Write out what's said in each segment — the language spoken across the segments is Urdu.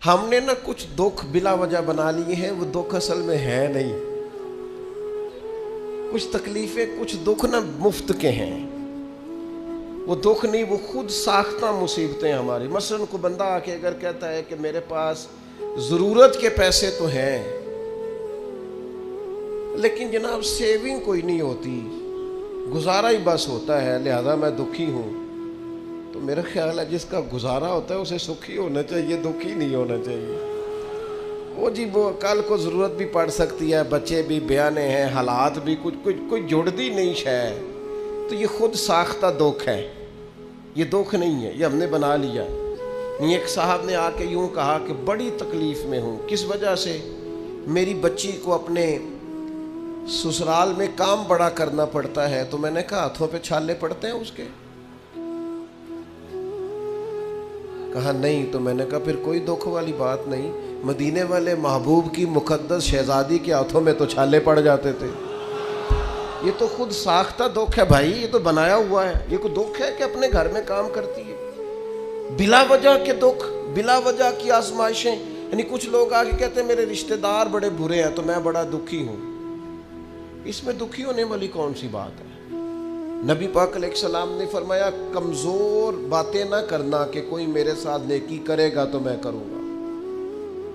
ہم نے نا کچھ دکھ بلا وجہ بنا لیے ہیں، وہ دکھ اصل میں ہے نہیں. کچھ تکلیفیں، کچھ دکھ نا مفت کے ہیں، وہ دکھ نہیں، وہ خود ساختہ مصیبتیں ہماری. مثلاً کو بندہ آ کے اگر کہتا ہے کہ میرے پاس ضرورت کے پیسے تو ہیں لیکن جناب سیونگ کوئی نہیں ہوتی، گزارا ہی بس ہوتا ہے، لہذا میں دکھی ہوں، تو میرا خیال ہے جس کا گزارا ہوتا ہے اسے سکھی ہونا چاہیے، دکھی نہیں ہونا چاہیے. وہ جی وہ کل کو ضرورت بھی پڑ سکتی ہے، بچے بھی بیانے ہیں، حالات بھی کوئی جڑتی نہیں شے، تو یہ خود ساختہ دکھ ہے، یہ دکھ نہیں ہے، یہ ہم نے بنا لیا. ایک صاحب نے آ کے یوں کہا کہ بڑی تکلیف میں ہوں، کس وجہ سے؟ میری بچی کو اپنے سسرال میں کام بڑا کرنا پڑتا ہے. تو میں نے کہا ہاتھوں پہ چھالے پڑتے ہیں اس کے؟ کہا نہیں. تو میں نے کہا پھر کوئی دکھ والی بات نہیں، مدینے والے محبوب کی مقدس شہزادی کے ہاتھوں میں تو چھالے پڑ جاتے تھے. یہ تو خود ساختہ دکھ ہے بھائی، یہ تو بنایا ہوا ہے. یہ کوئی دکھ ہے کہ اپنے گھر میں کام کرتی ہے؟ بلا وجہ کے دکھ، بلا وجہ کی آزمائشیں. یعنی کچھ لوگ آگے کہتے ہیں میرے رشتہ دار بڑے برے ہیں تو میں بڑا دکھی ہوں. اس میں دکھی ہونے والی کون سی بات ہے؟ نبی پاک علیہ السلام نے فرمایا کمزور باتیں نہ کرنا کہ کوئی میرے ساتھ نیکی کرے گا تو میں کروں گا.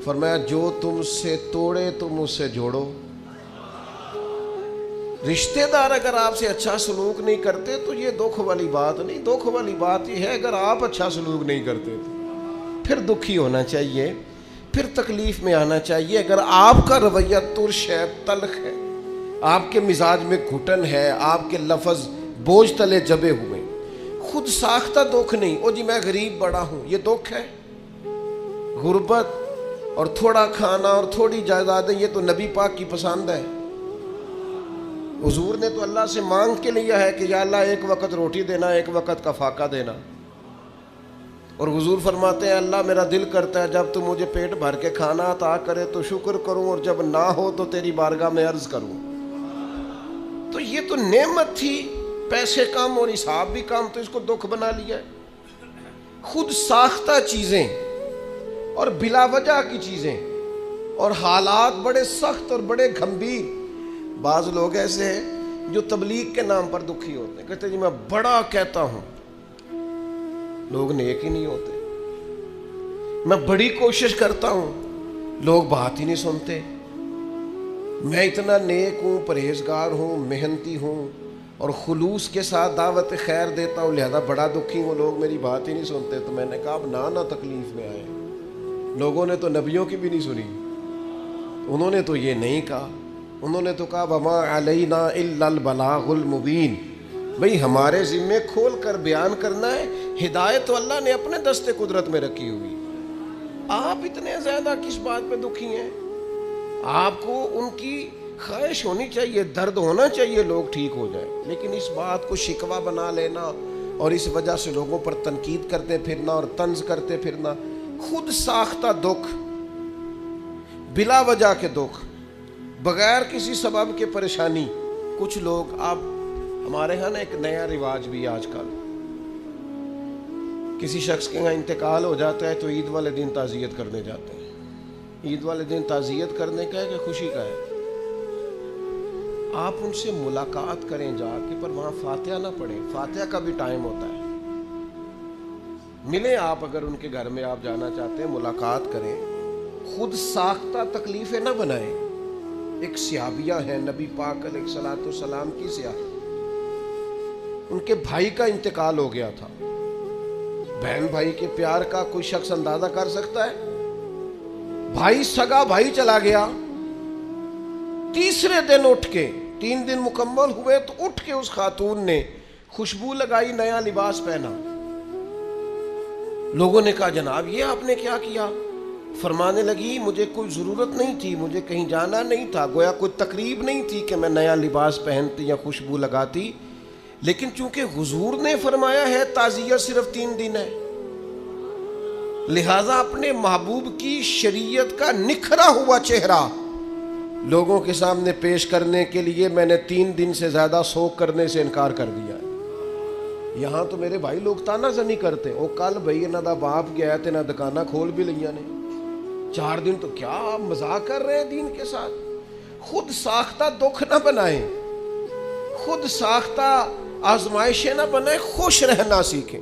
فرمایا جو تم سے توڑے تم اس سے جوڑو. رشتہ دار اگر آپ سے اچھا سلوک نہیں کرتے تو یہ دکھ والی بات نہیں. دکھ والی بات یہ ہے اگر آپ اچھا سلوک نہیں کرتے تو پھر دکھی ہونا چاہیے، پھر تکلیف میں آنا چاہیے. اگر آپ کا رویہ ترش ہے، تلخ ہے، آپ کے مزاج میں گھٹن ہے، آپ کے لفظ بوجھ تلے جبے ہوئے، خود ساختہ دکھ نہیں. او جی میں غریب بڑا ہوں، یہ دکھ ہے؟ غربت اور تھوڑا کھانا اور تھوڑی جائیدادیں یہ تو نبی پاک کی پسند ہے. حضور نے تو اللہ سے مانگ کے لیا ہے کہ یا اللہ ایک وقت روٹی دینا، ایک وقت کا فاقہ دینا. اور حضور فرماتے ہیں اللہ میرا دل کرتا ہے جب تو مجھے پیٹ بھر کے کھانا عطا کرے تو شکر کروں، اور جب نہ ہو تو تیری بارگاہ میں عرض کروں. تو یہ تو نعمت تھی، پیسے کم اور حساب بھی کم، تو اس کو دکھ بنا لیا ہے. خود ساختہ چیزیں اور بلا وجہ کی چیزیں اور حالات بڑے سخت اور بڑے گھمبیر. بعض لوگ ایسے ہیں جو تبلیغ کے نام پر دکھی ہوتے ہیں، کہتے ہیں جی میں بڑا کہتا ہوں، لوگ نیک ہی نہیں ہوتے. میں بڑی کوشش کرتا ہوں، لوگ بات ہی نہیں سنتے. میں اتنا نیک ہوں، پرہیزگار ہوں، محنتی ہوں اور خلوص کے ساتھ دعوت خیر دیتا ہوں، لہذا بڑا دکھی ہوں، لوگ میری بات ہی نہیں سنتے. تو میں نے کہا اب نہ تکلیف میں آئے. لوگوں نے تو نبیوں کی بھی نہیں سنی، انہوں نے تو یہ نہیں کہا. انہوں نے تو کہا وما علینا الا البلاغ المبین. بھئی ہمارے ذمے کھول کر بیان کرنا ہے. ہدایت تو اللہ نے اپنے دستے قدرت میں رکھی ہوئی. آپ اتنے زیادہ کس بات پہ دکھی ہیں؟ آپ کو ان کی خواہش ہونی چاہیے، درد ہونا چاہیے لوگ ٹھیک ہو جائیں، لیکن اس بات کو شکوہ بنا لینا اور اس وجہ سے لوگوں پر تنقید کرتے پھرنا اور طنز کرتے پھرنا، خود ساختہ دکھ، بلا وجہ کے دکھ، بغیر کسی سبب کے پریشانی. کچھ لوگ آپ ہمارے ہاں نا ایک نیا رواج بھی آج کل، کسی شخص کے یہاں انتقال ہو جاتا ہے تو عید والے دن تعزیت کرنے جاتے ہیں. عید والے دن تعزیت کرنے کا ہے کہ خوشی کا ہے؟ آپ ان سے ملاقات کریں جا کے، پر وہاں فاتحہ نہ پڑھیں. فاتحہ کا بھی ٹائم ہوتا ہے. ملیں آپ، اگر ان کے گھر میں آپ جانا چاہتے ہیں ملاقات کریں. خود ساختہ تکلیفیں نہ بنائیں. ایک صحابیہ ہیں نبی پاک علیہ الصلوۃ والسلام کی صحابیہ، ان کے بھائی کا انتقال ہو گیا تھا. بہن بھائی کے پیار کا کوئی شخص اندازہ کر سکتا ہے؟ بھائی سگا بھائی چلا گیا. تیسرے دن اٹھ کے، 3 دن مکمل ہوئے تو اٹھ کے اس خاتون نے خوشبو لگائی، نیا لباس پہنا. لوگوں نے کہا جناب یہ آپ نے کیا کیا؟ فرمانے لگی مجھے کوئی ضرورت نہیں تھی، مجھے کہیں جانا نہیں تھا، گویا کوئی تقریب نہیں تھی کہ میں نیا لباس پہنتی یا خوشبو لگاتی، لیکن چونکہ حضور نے فرمایا ہے تعزیت صرف 3 دن ہے، لہٰذا اپنے محبوب کی شریعت کا نکھرا ہوا چہرہ لوگوں کے سامنے پیش کرنے کے لیے میں نے 3 دن سے زیادہ سوگ کرنے سے انکار کر دیا. یہاں تو میرے بھائی لوگ تانا زنی کرتے، او کل بھائی انہاں دا باپ گیا تے نہ دکانہ کھول بھی لئیاں نے. 4 دن تو کیا آپ مذاق کر رہے ہیں دین کے ساتھ. خود ساختہ دکھ نہ بنائیں, خود ساختہ آزمائشیں نہ بنائیں, خوش رہنا سیکھیں.